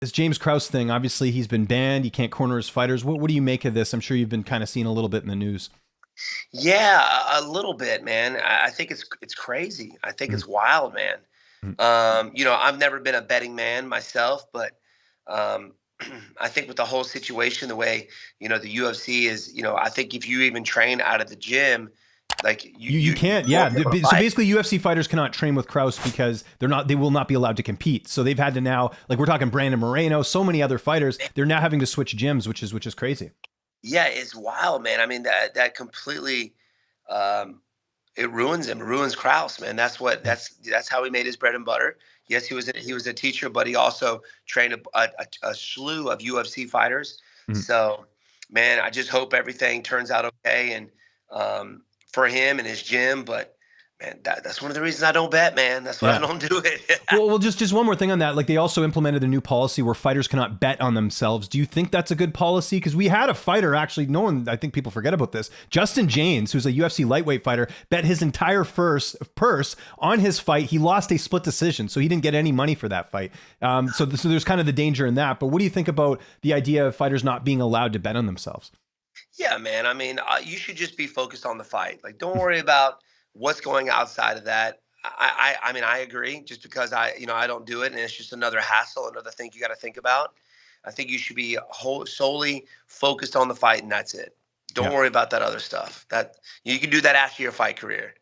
This James Krause thing, obviously he's been banned. He can't corner his fighters. What do you make of this? I'm sure you've been kind of seeing a little bit in the news. Yeah, a little bit, man. I think it's crazy. I think Mm, it's wild, man. mm. I've never been a betting man myself, but um, I think with the whole situation, the way the UFC is, I think if you even train out of the gym, like You you can't, yeah. won't be able to So fight. basically, UFC fighters cannot train with Krause because they will not be allowed to compete. So they've had to now, like we're talking Brandon Moreno, so many other fighters, they're now having to switch gyms, which is crazy. Yeah, it's wild, man. I mean that completely um, it ruins him. It ruins Kraus, man. That's how he made his bread and butter. Yes, he was a teacher, but he also trained a slew of UFC fighters. Mhm. So, man, I just hope everything turns out okay and um, for him and his gym. But man, that's one of the reasons I don't bet, man. That's why I Yeah. don't do it. Well, just one more thing on that. Like they also implemented a new policy where fighters cannot bet on themselves. Do you think that's a good policy? Because we had a fighter actually. No one, I think people forget about this. Justin James, who's a UFC lightweight fighter, bet his entire first purse on his fight. He lost a split decision, so he didn't get any money for that fight. So there's kind of the danger in that. But what do you think about the idea of fighters not being allowed to bet on themselves? Yeah, man. I mean, you should just be focused on the fight. Like, don't worry about what's going outside of that. I mean, I agree. Just because I don't do it, and it's just another hassle, another thing you got to think about. I think you should be solely focused on the fight, and that's it. Don't Yeah. worry about that other stuff. That you can do that after your fight career.